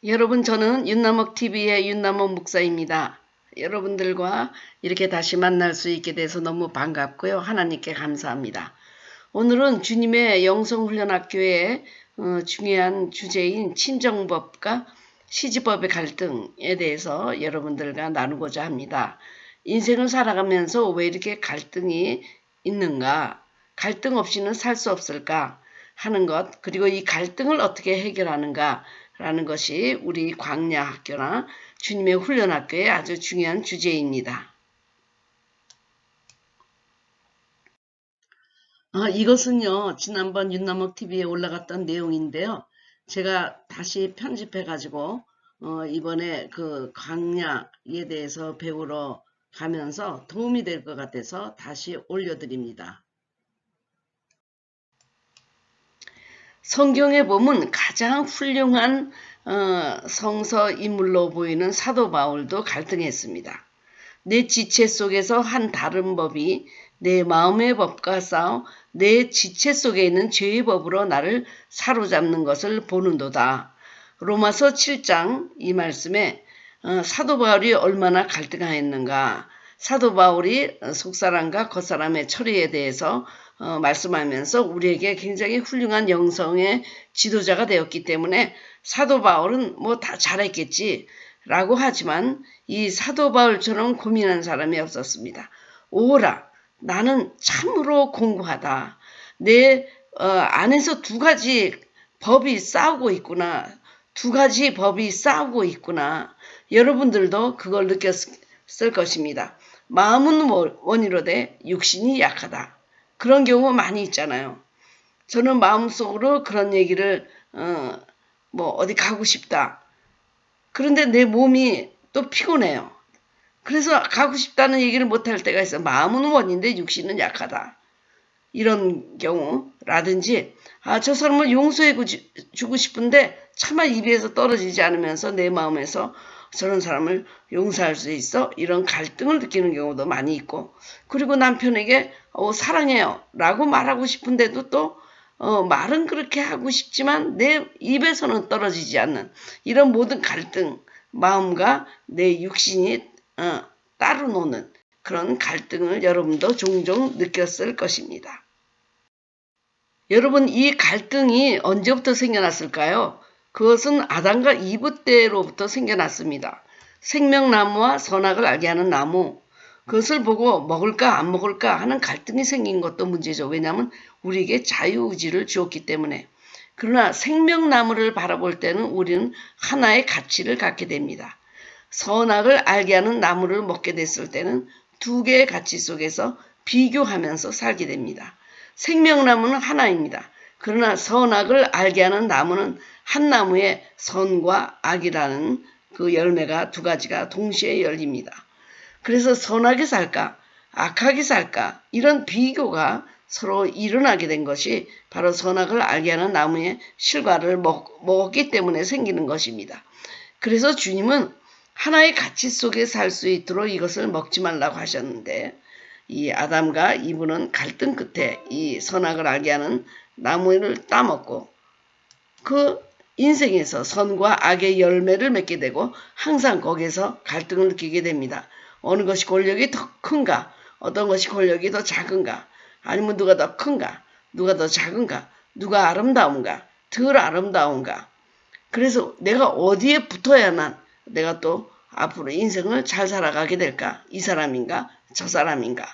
여러분, 저는 윤남옥TV의 윤남옥 목사입니다. 여러분들과 이렇게 다시 만날 수 있게 돼서 너무 반갑고요. 하나님께 감사합니다. 오늘은 주님의 영성훈련학교의 중요한 주제인 친정법과 시집법의 갈등에 대해서 여러분들과 나누고자 합니다. 인생을 살아가면서 왜 이렇게 갈등이 있는가? 갈등 없이는 살 수 없을까? 하는 것, 그리고 이 갈등을 어떻게 해결하는가? 라는 것이 우리 광야학교나 주님의 훈련학교의 아주 중요한 주제입니다. 이것은요, 지난번 윤남옥TV에 올라갔던 내용인데요. 제가 다시 편집해가지고, 이번에 그 광야에 대해서 배우러 가면서 도움이 될 것 같아서 다시 올려드립니다. 성경에 보면 가장 훌륭한 성서 인물로 보이는 사도 바울도 갈등했습니다. 내 지체 속에서 한 다른 법이 내 마음의 법과 싸워 내 지체 속에 있는 죄의 법으로 나를 사로잡는 것을 보는도다. 로마서 7장 이 말씀에 사도 바울이 얼마나 갈등하였는가. 사도 바울이 속사람과 겉사람의 처리에 대해서 말씀하면서 우리에게 굉장히 훌륭한 영성의 지도자가 되었기 때문에 사도 바울은 뭐 다 잘했겠지 라고 하지만 이 사도 바울처럼 고민한 사람이 없었습니다. 오라, 나는 참으로 공고하다. 내 안에서 두 가지 법이 싸우고 있구나. 두 가지 법이 싸우고 있구나. 여러분들도 그걸 느꼈을 것입니다. 마음은 원이로되 육신이 약하다. 그런 경우 많이 있잖아요. 저는 마음속으로 그런 얘기를 어디 가고 싶다. 그런데 내 몸이 또 피곤해요. 그래서 가고 싶다는 얘기를 못할 때가 있어. 마음은 원인데 육신은 약하다. 이런 경우라든지 저 사람을 용서해 주고 싶은데 차마 입에서 떨어지지 않으면서 내 마음에서 저런 사람을 용서할 수 있어? 이런 갈등을 느끼는 경우도 많이 있고, 그리고 남편에게 사랑해요 라고 말하고 싶은데도 또 말은 그렇게 하고 싶지만 내 입에서는 떨어지지 않는 이런 모든 갈등, 마음과 내 육신이 따로 노는 그런 갈등을 여러분도 종종 느꼈을 것입니다. 여러분, 이 갈등이 언제부터 생겨났을까요? 그것은 아담과 이브 때로부터 생겨났습니다. 생명나무와 선악을 알게 하는 나무, 그것을 보고 먹을까 안 먹을까 하는 갈등이 생긴 것도 문제죠. 왜냐하면 우리에게 자유의지를 주었기 때문에. 그러나 생명나무를 바라볼 때는 우리는 하나의 가치를 갖게 됩니다. 선악을 알게 하는 나무를 먹게 됐을 때는 두 개의 가치 속에서 비교하면서 살게 됩니다. 생명나무는 하나입니다. 그러나 선악을 알게 하는 나무는 한 나무에 선과 악이라는 그 열매가 두 가지가 동시에 열립니다. 그래서 선하게 살까 악하게 살까 이런 비교가 서로 일어나게 된 것이 바로 선악을 알게 하는 나무의 실과를 먹었기 때문에 생기는 것입니다. 그래서 주님은 하나의 가치 속에 살 수 있도록 이것을 먹지 말라고 하셨는데, 이 아담과 이브는 갈등 끝에 이 선악을 알게 하는 나무를 따먹고 그 인생에서 선과 악의 열매를 맺게 되고 항상 거기에서 갈등을 느끼게 됩니다. 어느 것이 권력이 더 큰가? 어떤 것이 권력이 더 작은가? 아니면 누가 더 큰가? 누가 더 작은가? 누가 아름다운가? 덜 아름다운가? 그래서 내가 어디에 붙어야만 내가 또 앞으로 인생을 잘 살아가게 될까? 이 사람인가? 저 사람인가?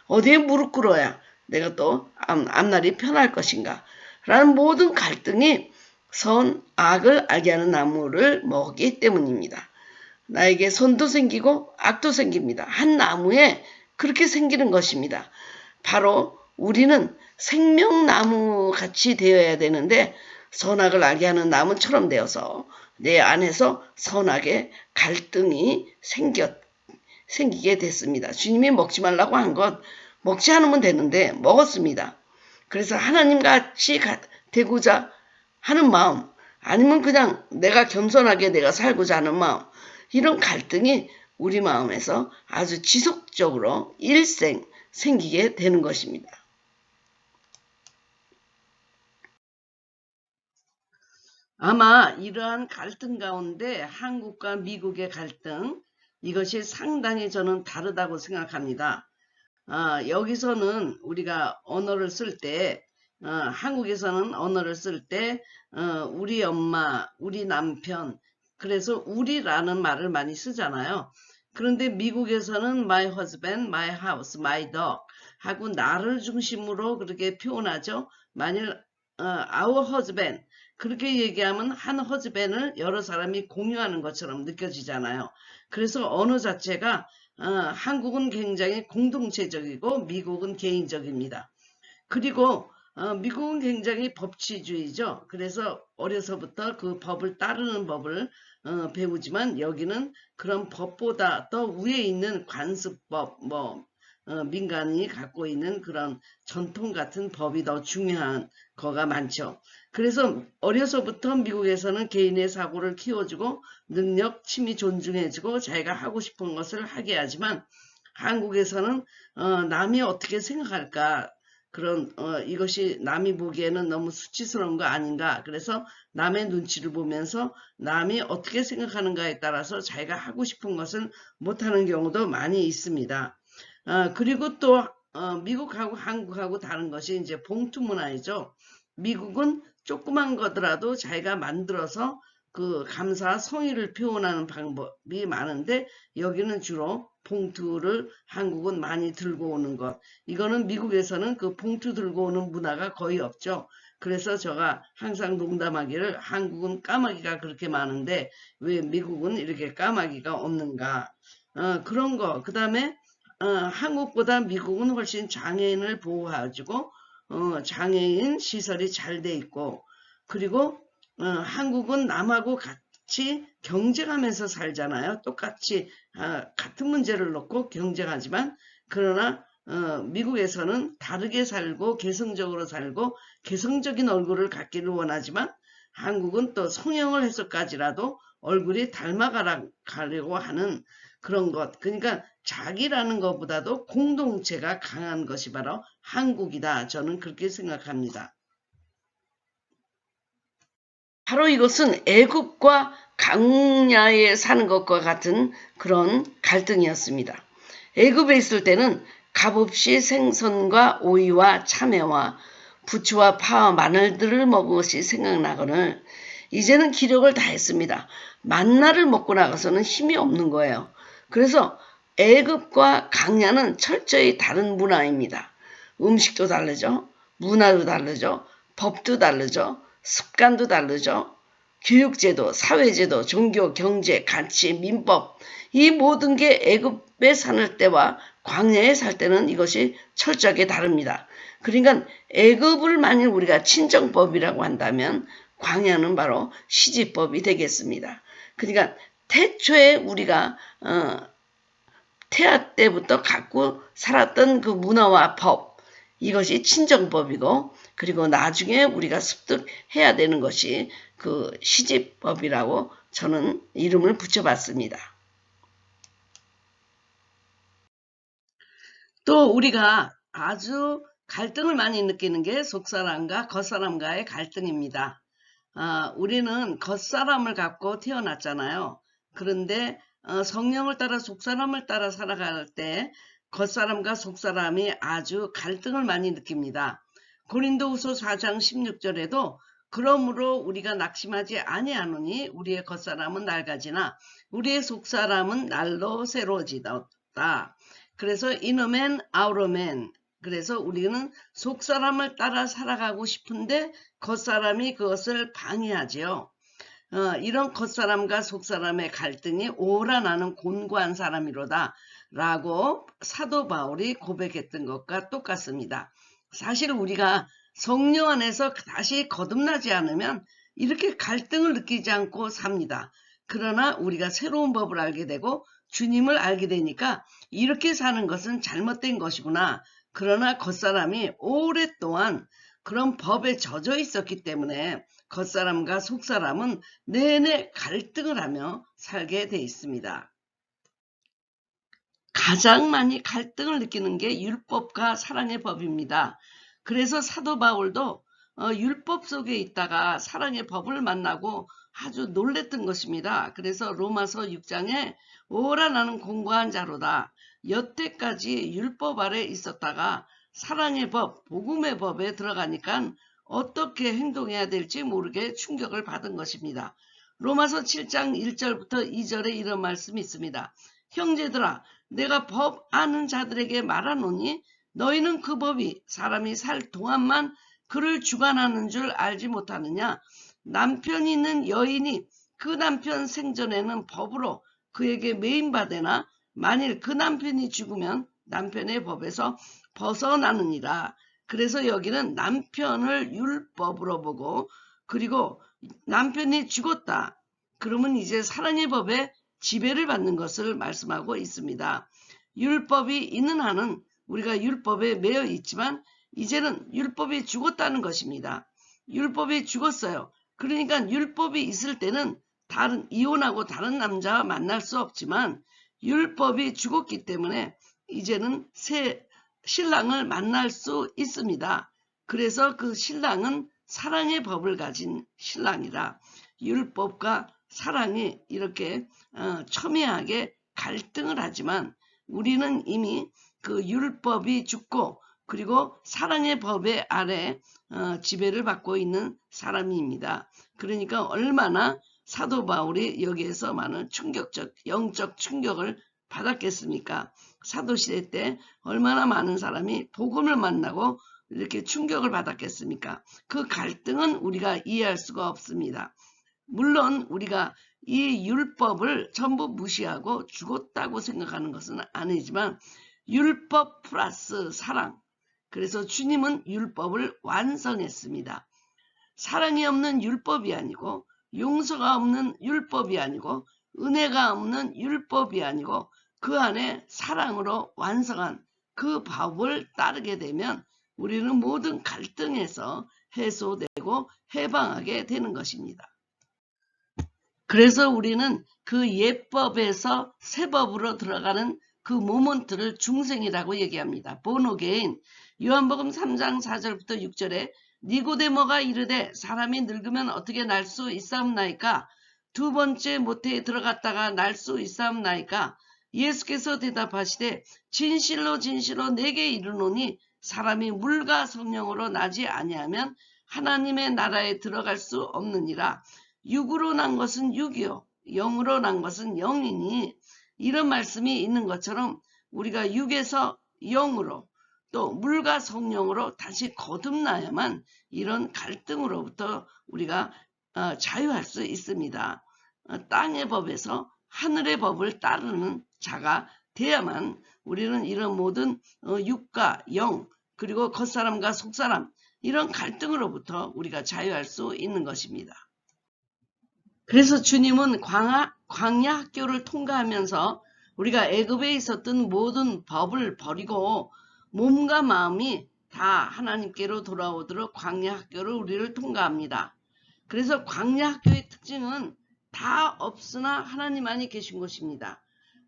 어디에 무릎 꿇어야 내가 또 앞날이 편할 것인가? 라는 모든 갈등이 선, 악을 알게 하는 나무를 먹기 때문입니다. 나에게 선도 생기고 악도 생깁니다. 한 나무에 그렇게 생기는 것입니다. 바로 우리는 생명나무 같이 되어야 되는데 선악을 알게 하는 나무처럼 되어서 내 안에서 선악의 갈등이 생기게 됐습니다. 주님이 먹지 말라고 한 것 먹지 않으면 되는데 먹었습니다. 그래서 하나님같이 되고자 하는 마음, 아니면 그냥 내가 겸손하게 내가 살고자 하는 마음, 이런 갈등이 우리 마음에서 아주 지속적으로 일생 생기게 되는 것입니다. 아마 이러한 갈등 가운데 한국과 미국의 갈등, 이것이 상당히 저는 다르다고 생각합니다. 여기서는 우리가 언어를 쓸 때, 한국에서는 언어를 쓸 때, 우리 엄마, 우리 남편, 그래서 우리라는 말을 많이 쓰잖아요. 그런데 미국에서는 my husband, my house, my dog 하고 나를 중심으로 그렇게 표현하죠. 만일 our husband 그렇게 얘기하면 한 husband을 여러 사람이 공유하는 것처럼 느껴지잖아요. 그래서 언어 자체가 한국은 굉장히 공동체적이고 미국은 개인적입니다. 그리고 미국은 굉장히 법치주의죠. 그래서 어려서부터 그 법을 따르는 법을 배우지만 여기는 그런 법보다 더 위에 있는 관습법, 민간이 갖고 있는 그런 전통 같은 법이 더 중요한 거가 많죠. 그래서 어려서부터 미국에서는 개인의 사고를 키워주고 능력, 취미 존중해주고 자기가 하고 싶은 것을 하게 하지만 한국에서는 남이 어떻게 생각할까 그런 이것이 남이 보기에는 너무 수치스러운 거 아닌가. 그래서 남의 눈치를 보면서 남이 어떻게 생각하는가에 따라서 자기가 하고 싶은 것을 못하는 경우도 많이 있습니다. 그리고 또 미국하고 한국하고 다른 것이 이제 봉투 문화이죠. 미국은 조그만 거더라도 자기가 만들어서 그 감사 성의를 표현하는 방법이 많은데 여기는 주로 봉투를 한국은 많이 들고 오는 것. 이거는 미국에서는 그 봉투 들고 오는 문화가 거의 없죠. 그래서 제가 항상 농담하기를 한국은 까마귀가 그렇게 많은데 왜 미국은 이렇게 까마귀가 없는가. 그런 거. 그 다음에 한국보다 미국은 훨씬 장애인을 보호해주고 장애인 시설이 잘 돼 있고 그리고 한국은 남하고 같이 경쟁하면서 살잖아요. 똑같이 같은 문제를 놓고 경쟁하지만 그러나 미국에서는 다르게 살고 개성적으로 살고 개성적인 얼굴을 갖기를 원하지만 한국은 또 성형을 해서까지라도 얼굴이 닮아가려고 하는 그런 것. 그러니까 자기라는 것보다도 공동체가 강한 것이 바로 한국이다. 저는 그렇게 생각합니다. 바로 이것은 애굽과 강야에 사는 것과 같은 그런 갈등이었습니다. 애굽에 있을 때는 값없이 생선과 오이와 참외와 부추와 파와 마늘들을 먹은 것이 생각나거늘 이제는 기력을 다했습니다. 만나를 먹고 나가서는 힘이 없는 거예요. 그래서 애굽과 강야는 철저히 다른 문화입니다. 음식도 다르죠. 문화도 다르죠. 법도 다르죠. 습관도 다르죠. 교육제도, 사회제도, 종교, 경제, 가치, 민법 이 모든 게 애굽에 사는 때와 광야에 살 때는 이것이 철저하게 다릅니다. 그러니까 애굽을 만일 우리가 친정법이라고 한다면 광야는 바로 시집법이 되겠습니다. 그러니까 태초에 우리가 태아 때부터 갖고 살았던 그 문화와 법 이것이 친정법이고 그리고 나중에 우리가 습득해야 되는 것이 그 시집법이라고 저는 이름을 붙여봤습니다. 또 우리가 아주 갈등을 많이 느끼는 게 속사람과 겉사람과의 갈등입니다. 우리는 겉사람을 갖고 태어났잖아요. 그런데 성령을 따라 속사람을 따라 살아갈 때 겉사람과 속사람이 아주 갈등을 많이 느낍니다. 고린도후서 4장 16절에도 그러므로 우리가 낙심하지 아니하노니 우리의 겉사람은 낡아지나 우리의 속사람은 날로 새로워지다. 그래서 이너맨 아우터맨 그래서 우리는 속사람을 따라 살아가고 싶은데 겉사람이 그것을 방해하죠. 이런 겉사람과 속사람의 갈등이 오라 나는 곤고한 사람이로다 라고 사도 바울이 고백했던 것과 똑같습니다. 사실 우리가 성령 안에서 다시 거듭나지 않으면 이렇게 갈등을 느끼지 않고 삽니다. 그러나 우리가 새로운 법을 알게 되고 주님을 알게 되니까 이렇게 사는 것은 잘못된 것이구나. 그러나 겉사람이 오랫동안 그런 법에 젖어 있었기 때문에 겉사람과 속사람은 내내 갈등을 하며 살게 돼 있습니다. 가장 많이 갈등을 느끼는 게 율법과 사랑의 법입니다. 그래서 사도 바울도 율법 속에 있다가 사랑의 법을 만나고 아주 놀랬던 것입니다. 그래서 로마서 6장에 오라 나는 공고한 자로다. 여태까지 율법 아래 있었다가 사랑의 법, 복음의 법에 들어가니까 어떻게 행동해야 될지 모르게 충격을 받은 것입니다. 로마서 7장 1절부터 2절에 이런 말씀이 있습니다. 형제들아, 내가 법 아는 자들에게 말하노니 너희는 그 법이 사람이 살 동안만 그를 주관하는 줄 알지 못하느냐. 남편이 있는 여인이 그 남편 생전에는 법으로 그에게 매인받으나 만일 그 남편이 죽으면 남편의 법에서 벗어나느니라. 그래서 여기는 남편을 율법으로 보고, 그리고 남편이 죽었다. 그러면 이제 사랑의 법에 지배를 받는 것을 말씀하고 있습니다. 율법이 있는 한은 우리가 율법에 매여 있지만 이제는 율법이 죽었다는 것입니다. 율법이 죽었어요. 그러니까 율법이 있을 때는 이혼하고 다른 남자와 만날 수 없지만 율법이 죽었기 때문에 이제는 새 신랑을 만날 수 있습니다. 그래서 그 신랑은 사랑의 법을 가진 신랑이라. 율법과 사랑이 이렇게 첨예하게 갈등을 하지만 우리는 이미 그 율법이 죽고 그리고 사랑의 법의 아래 지배를 받고 있는 사람입니다. 그러니까 얼마나 사도 바울이 여기에서 많은 충격적 영적 충격을 받았겠습니까? 사도시대 때 얼마나 많은 사람이 복음을 만나고 이렇게 충격을 받았겠습니까? 그 갈등은 우리가 이해할 수가 없습니다. 물론 우리가 이 율법을 전부 무시하고 죽었다고 생각하는 것은 아니지만 율법 플러스 사랑. 그래서 주님은 율법을 완성했습니다. 사랑이 없는 율법이 아니고 용서가 없는 율법이 아니고 은혜가 없는 율법이 아니고 그 안에 사랑으로 완성한 그 법을 따르게 되면 우리는 모든 갈등에서 해소되고 해방하게 되는 것입니다. 그래서 우리는 그 옛법에서 새법으로 들어가는 그 모먼트를 중생이라고 얘기합니다. 본어게인. 요한복음 3장 4절부터 6절에 니고데모가 이르되 사람이 늙으면 어떻게 날 수 있사옵나이까? 두 번째 모태에 들어갔다가 날 수 있사옵나이까? 예수께서 대답하시되 진실로 진실로 내게 이르노니 사람이 물과 성령으로 나지 아니하면 하나님의 나라에 들어갈 수 없느니라. 육으로 난 것은 육이요 영으로 난 것은 영이니. 이런 말씀이 있는 것처럼 우리가 육에서 영으로 또 물과 성령으로 다시 거듭나야만 이런 갈등으로부터 우리가 자유할 수 있습니다. 땅의 법에서 하늘의 법을 따르는 자가 돼야만 우리는 이런 모든 육과 영 그리고 겉사람과 속사람 이런 갈등으로부터 우리가 자유할 수 있는 것입니다. 그래서 주님은 광야 학교를 통과하면서 우리가 애굽에 있었던 모든 법을 버리고 몸과 마음이 다 하나님께로 돌아오도록 광야 학교를 우리를 통과합니다. 그래서 광야 학교의 특징은 다 없으나 하나님만이 계신 곳입니다.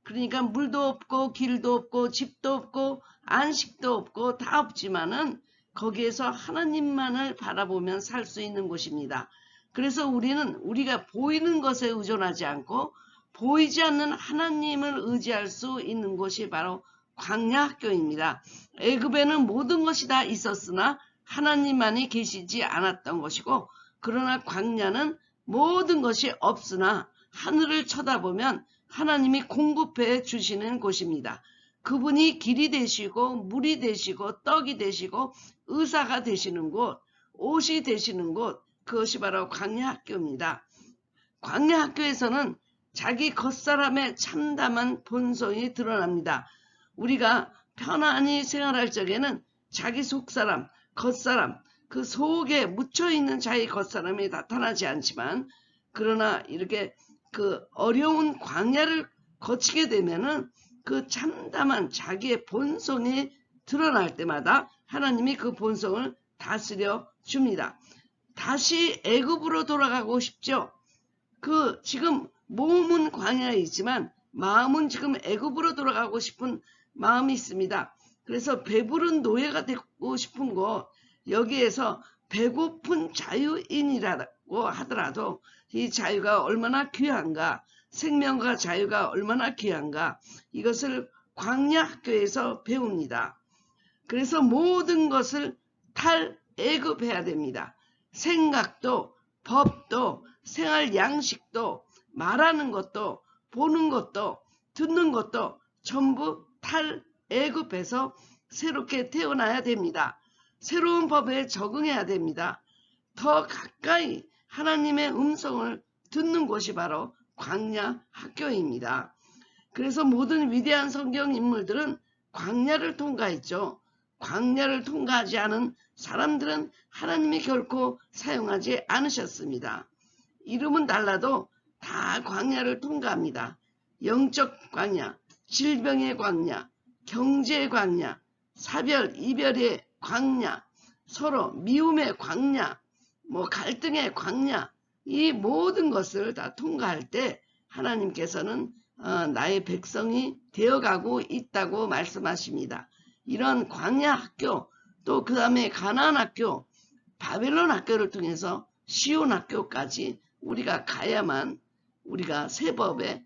그러니까 물도 없고 길도 없고 집도 없고 안식도 없고 다 없지만은 거기에서 하나님만을 바라보면 살 수 있는 곳입니다. 그래서 우리는 우리가 보이는 것에 의존하지 않고 보이지 않는 하나님을 의지할 수 있는 곳이 바로 광야 학교입니다. 애굽에는 모든 것이 다 있었으나 하나님만이 계시지 않았던 것이고 그러나 광야는 모든 것이 없으나 하늘을 쳐다보면 하나님이 공급해 주시는 곳입니다. 그분이 길이 되시고 물이 되시고 떡이 되시고 의사가 되시는 곳, 옷이 되시는 곳, 그것이 바로 광야 학교입니다. 광야 학교에서는 자기 겉사람의 참담한 본성이 드러납니다. 우리가 편안히 생활할 적에는 자기 속사람, 겉사람, 그 속에 묻혀있는 자기 겉사람이 나타나지 않지만 그러나 이렇게 그 어려운 광야를 거치게 되면은 그 참담한 자기의 본성이 드러날 때마다 하나님이 그 본성을 다스려 줍니다. 다시 애굽으로 돌아가고 싶죠. 그 지금 몸은 광야에 있지만 마음은 지금 애굽으로 돌아가고 싶은 마음이 있습니다. 그래서 배부른 노예가 되고 싶은 곳, 여기에서 배고픈 자유인이라고 하더라도 이 자유가 얼마나 귀한가, 생명과 자유가 얼마나 귀한가, 이것을 광야 학교에서 배웁니다. 그래서 모든 것을 탈애급해야 됩니다. 생각도, 법도, 생활 양식도, 말하는 것도, 보는 것도, 듣는 것도 전부 탈애급해서 새롭게 태어나야 됩니다. 새로운 법에 적응해야 됩니다. 더 가까이 하나님의 음성을 듣는 곳이 바로 광야 학교입니다. 그래서 모든 위대한 성경 인물들은 광야를 통과했죠. 광야를 통과하지 않은 사람들은 하나님이 결코 사용하지 않으셨습니다. 이름은 달라도 다 광야를 통과합니다. 영적 광야, 질병의 광야, 경제의 광야, 사별, 이별의 광야, 서로 미움의 광야, 갈등의 광야, 이 모든 것을 다 통과할 때 하나님께서는 나의 백성이 되어가고 있다고 말씀하십니다. 이런 광야 학교, 또 그 다음에 가나안 학교, 바벨론 학교를 통해서 시온 학교까지 우리가 가야만 우리가 새 법에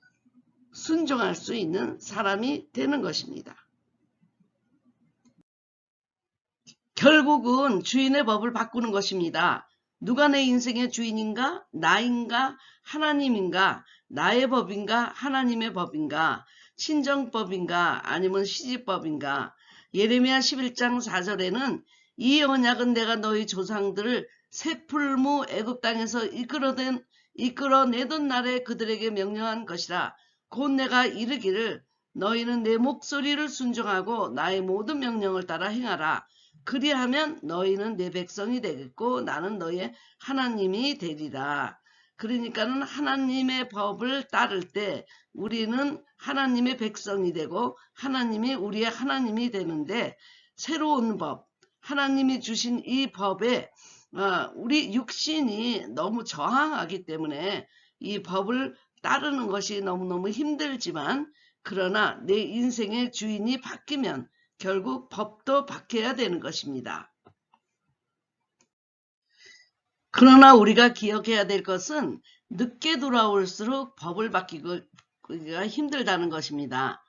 순종할 수 있는 사람이 되는 것입니다. 결국은 주인의 법을 바꾸는 것입니다. 누가 내 인생의 주인인가? 나인가? 하나님인가? 나의 법인가? 하나님의 법인가? 친정법인가? 아니면 시집법인가? 예레미야 11장 4절에는 이 언약은 내가 너희 조상들을 새풀무 애굽 땅에서 이끌어내던 날에 그들에게 명령한 것이라. 곧 내가 이르기를 너희는 내 목소리를 순종하고 나의 모든 명령을 따라 행하라. 그리하면 너희는 내 백성이 되겠고 나는 너희의 하나님이 되리라. 그러니까는 하나님의 법을 따를 때 우리는 하나님의 백성이 되고 하나님이 우리의 하나님이 되는데, 새로운 법, 하나님이 주신 이 법에 우리 육신이 너무 저항하기 때문에 이 법을 따르는 것이 너무너무 힘들지만, 그러나 내 인생의 주인이 바뀌면 결국 법도 바뀌어야 되는 것입니다. 그러나 우리가 기억해야 될 것은 늦게 돌아올수록 법을 바뀌기가 힘들다는 것입니다.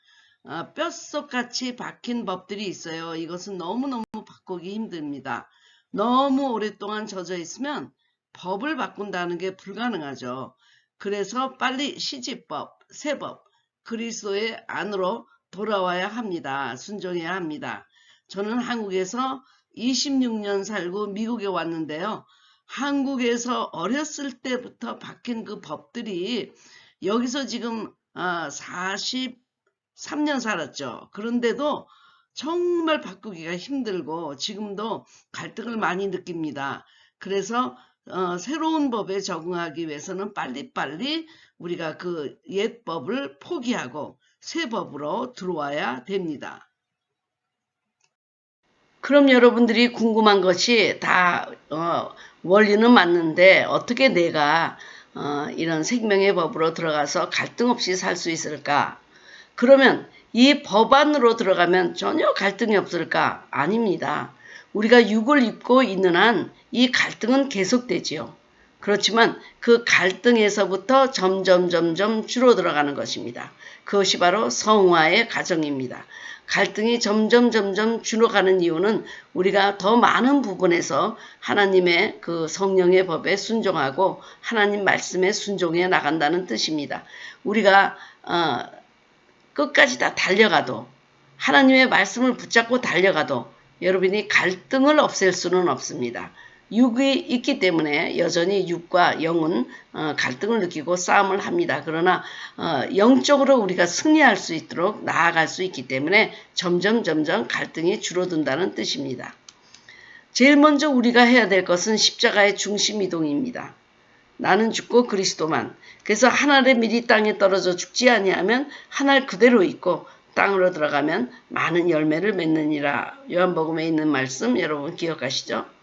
뼛속같이 박힌 법들이 있어요. 이것은 너무너무 바꾸기 힘듭니다. 너무 오랫동안 젖어 있으면 법을 바꾼다는 게 불가능하죠. 그래서 빨리 시집법, 새법, 그리스도의 안으로 돌아와야 합니다. 순종해야 합니다. 저는 한국에서 26년 살고 미국에 왔는데요. 한국에서 어렸을 때부터 박힌 그 법들이 여기서 지금 43년 살았죠. 그런데도 정말 바꾸기가 힘들고 지금도 갈등을 많이 느낍니다. 그래서 새로운 법에 적응하기 위해서는 빨리빨리 우리가 그 옛 법을 포기하고 새 법으로 들어와야 됩니다. 그럼 여러분들이 궁금한 것이 다 원리는 맞는데 어떻게 내가 이런 생명의 법으로 들어가서 갈등 없이 살 수 있을까? 그러면 이 법 안으로 들어가면 전혀 갈등이 없을까? 아닙니다. 우리가 육을 입고 있는 한 이 갈등은 계속되지요. 그렇지만 그 갈등에서부터 점점 줄어들어가는 것입니다. 그것이 바로 성화의 과정입니다. 갈등이 점점 줄어가는 이유는 우리가 더 많은 부분에서 하나님의 그 성령의 법에 순종하고 하나님 말씀에 순종해 나간다는 뜻입니다. 우리가 끝까지 다 달려가도, 하나님의 말씀을 붙잡고 달려가도 여러분이 갈등을 없앨 수는 없습니다. 육이 있기 때문에 여전히 육과 영은 갈등을 느끼고 싸움을 합니다. 그러나 영적으로 우리가 승리할 수 있도록 나아갈 수 있기 때문에 점점 갈등이 줄어든다는 뜻입니다. 제일 먼저 우리가 해야 될 것은 십자가의 중심 이동입니다. 나는 죽고 그리스도만. 그래서 한 알에 미리 땅에 떨어져 죽지 아니하면 한 알 그대로 있고 땅으로 들어가면 많은 열매를 맺느니라. 요한복음에 있는 말씀 여러분 기억하시죠?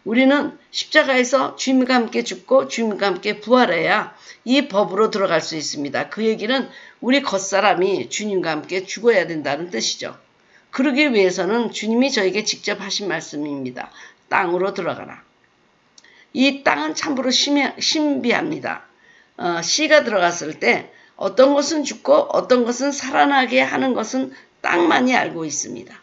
우리는 십자가에서 주님과 함께 죽고 주님과 함께 부활해야 이 법으로 들어갈 수 있습니다. 그 얘기는 우리 겉사람이 주님과 함께 죽어야 된다는 뜻이죠. 그러기 위해서는 주님이 저에게 직접 하신 말씀입니다. 땅으로 들어가라. 이 땅은 참으로 신비합니다. 씨가 들어갔을 때 어떤 것은 죽고 어떤 것은 살아나게 하는 것은 땅만이 알고 있습니다.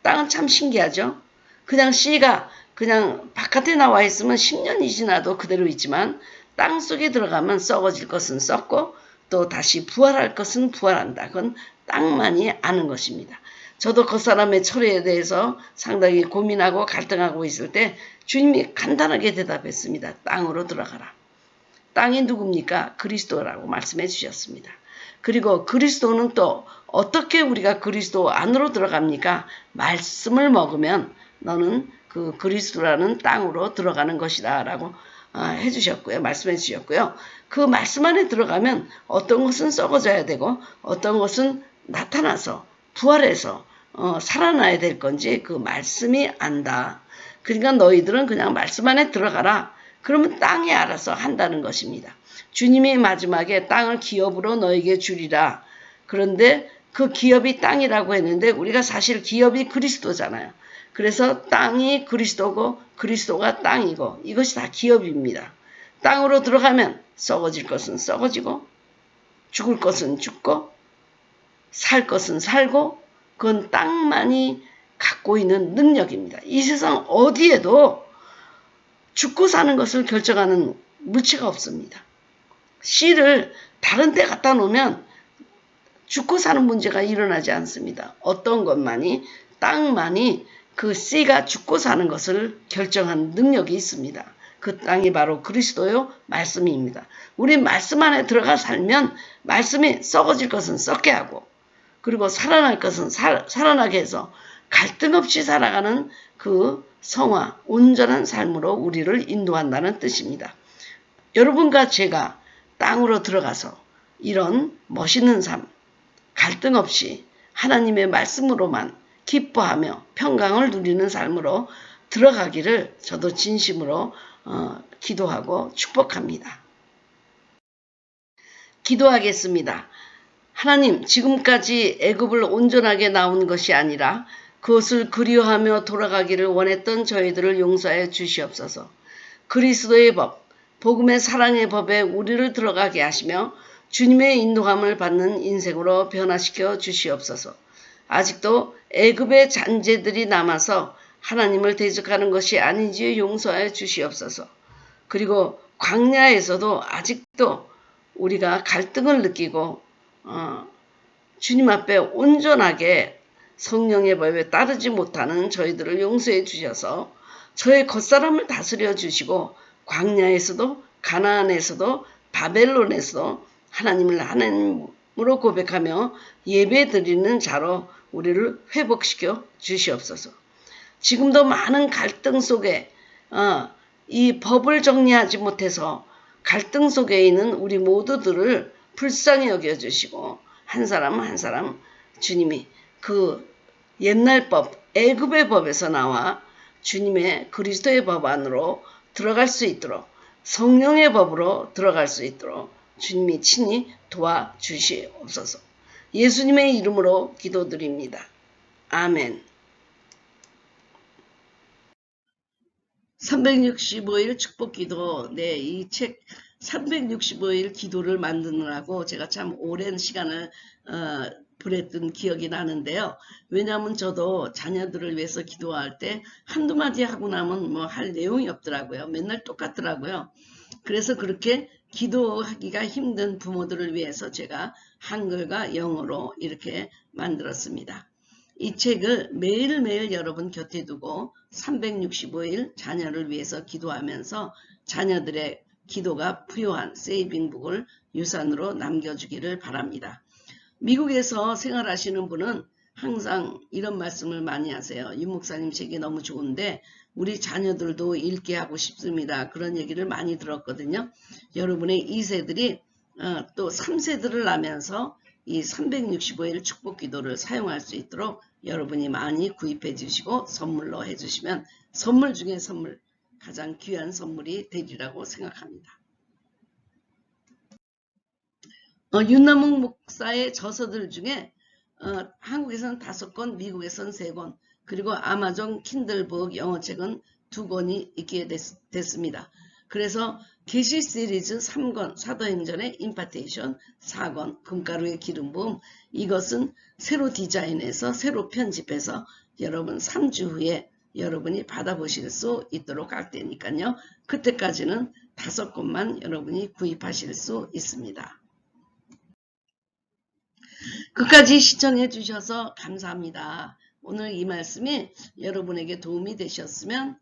땅은 참 신기하죠. 그냥 씨가 그냥 바깥에 나와 있으면 10년이 지나도 그대로 있지만 땅 속에 들어가면 썩어질 것은 썩고 또 다시 부활할 것은 부활한다. 그건 땅만이 아는 것입니다. 저도 그 사람의 철회에 대해서 상당히 고민하고 갈등하고 있을 때 주님이 간단하게 대답했습니다. 땅으로 들어가라. 땅이 누굽니까? 그리스도라고 말씀해 주셨습니다. 그리고 그리스도는 또 어떻게 우리가 그리스도 안으로 들어갑니까? 말씀을 먹으면 너는 그 그리스도라는 땅으로 들어가는 것이다 라고 해주셨고요. 말씀해 주셨고요. 그 말씀 안에 들어가면 어떤 것은 썩어져야 되고 어떤 것은 나타나서 부활해서 살아나야 될 건지 그 말씀이 안다. 그러니까 너희들은 그냥 말씀 안에 들어가라. 그러면 땅이 알아서 한다는 것입니다. 주님이 마지막에 땅을 기업으로 너에게 주리라. 그런데 그 기업이 땅이라고 했는데 우리가 사실 기업이 그리스도잖아요. 그래서 땅이 그리스도고 그리스도가 땅이고 이것이 다 기업입니다. 땅으로 들어가면 썩어질 것은 썩어지고 죽을 것은 죽고 살 것은 살고 그건 땅만이 갖고 있는 능력입니다. 이 세상 어디에도 죽고 사는 것을 결정하는 물체가 없습니다. 씨를 다른 데 갖다 놓으면 죽고 사는 문제가 일어나지 않습니다. 어떤 것만이 땅만이 그 씨가 죽고 사는 것을 결정하는 능력이 있습니다. 그 땅이 바로 그리스도요 말씀입니다. 우리 말씀 안에 들어가 살면 말씀이 썩어질 것은 썩게 하고 그리고 살아날 것은 살아나게 해서 갈등 없이 살아가는 그 성화, 온전한 삶으로 우리를 인도한다는 뜻입니다. 여러분과 제가 땅으로 들어가서 이런 멋있는 삶, 갈등 없이 하나님의 말씀으로만 기뻐하며 평강을 누리는 삶으로 들어가기를 저도 진심으로 기도하고 축복합니다. 기도하겠습니다. 하나님, 지금까지 애굽을 온전하게 나온 것이 아니라 그것을 그리워하며 돌아가기를 원했던 저희들을 용서해 주시옵소서. 그리스도의 법, 복음의 사랑의 법에 우리를 들어가게 하시며 주님의 인도함을 받는 인생으로 변화시켜 주시옵소서. 아직도 애굽의 잔재들이 남아서 하나님을 대적하는 것이 아닌지 용서해 주시옵소서. 그리고 광야에서도 아직도 우리가 갈등을 느끼고 주님 앞에 온전하게 성령의 법에 따르지 못하는 저희들을 용서해 주셔서 저의 겉사람을 다스려 주시고 광야에서도 가나안에서도 바벨론에서도 하나님을 하나님으로 고백하며 예배드리는 자로 우리를 회복시켜 주시옵소서. 지금도 많은 갈등 속에 이 법을 정리하지 못해서 갈등 속에 있는 우리 모두들을 불쌍히 여겨주시고 한 사람 한 사람 주님이 그 옛날 법, 애굽의 법에서 나와 주님의 그리스도의 법 안으로 들어갈 수 있도록 성령의 법으로 들어갈 수 있도록 주님이 친히 도와주시옵소서. 예수님의 이름으로 기도드립니다. 아멘. 365일 축복기도, 이 책 365일 기도를 만드느라고 제가 참 오랜 시간을 보냈던 기억이 나는데요. 왜냐하면 저도 자녀들을 위해서 기도할 때 한두 마디 하고 나면 뭐 할 내용이 없더라고요. 맨날 똑같더라고요. 그래서 그렇게 기도하기가 힘든 부모들을 위해서 제가 한글과 영어로 이렇게 만들었습니다. 이 책을 매일매일 여러분 곁에 두고 365일 자녀를 위해서 기도하면서 자녀들의 기도가 부요한 세이빙북을 유산으로 남겨주기를 바랍니다. 미국에서 생활하시는 분은 항상 이런 말씀을 많이 하세요. 유 목사님 책이 너무 좋은데 우리 자녀들도 읽게 하고 싶습니다. 그런 얘기를 많이 들었거든요. 여러분의 2세들이 또 3세들을 낳으면서 이 365일 축복기도를 사용할 수 있도록 여러분이 많이 구입해 주시고 선물로 해주시면 선물 중에 선물, 가장 귀한 선물이 되리라고 생각합니다. 윤남욱 목사의 저서들 중에 한국에서는 5권, 미국에서는 3권, 그리고 아마존 킨들북 영어책은 두 권이 있게 됐습니다. 그래서 계시 시리즈 3권, 사도행전의 임파테이션 4권, 금가루의 기름 부음, 이것은 새로 디자인해서 새로 편집해서 여러분 3주 후에 여러분이 받아보실 수 있도록 할 테니까요. 그때까지는 5권만 여러분이 구입하실 수 있습니다. 끝까지 시청해 주셔서 감사합니다. 오늘 이 말씀이 여러분에게 도움이 되셨으면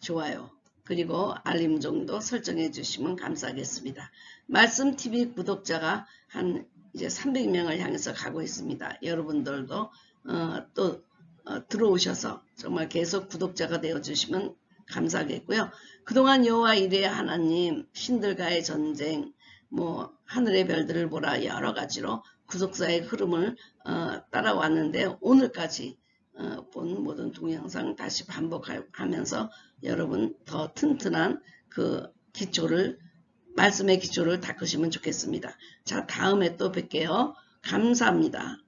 좋아요. 그리고 알림정도 설정해 주시면 감사하겠습니다. 말씀TV 구독자가 한 이제 300명을 향해서 가고 있습니다. 여러분들도 또 들어오셔서 정말 계속 구독자가 되어 주시면 감사하겠고요. 그동안 여호와 이레 하나님, 신들과의 전쟁, 뭐 하늘의 별들을 보라 여러 가지로 구속사의 흐름을 따라왔는데 오늘까지 본 모든 동영상 다시 반복하면서 여러분 더 튼튼한 그 기초를, 말씀의 기초를 닦으시면 좋겠습니다. 자, 다음에 또 뵐게요. 감사합니다.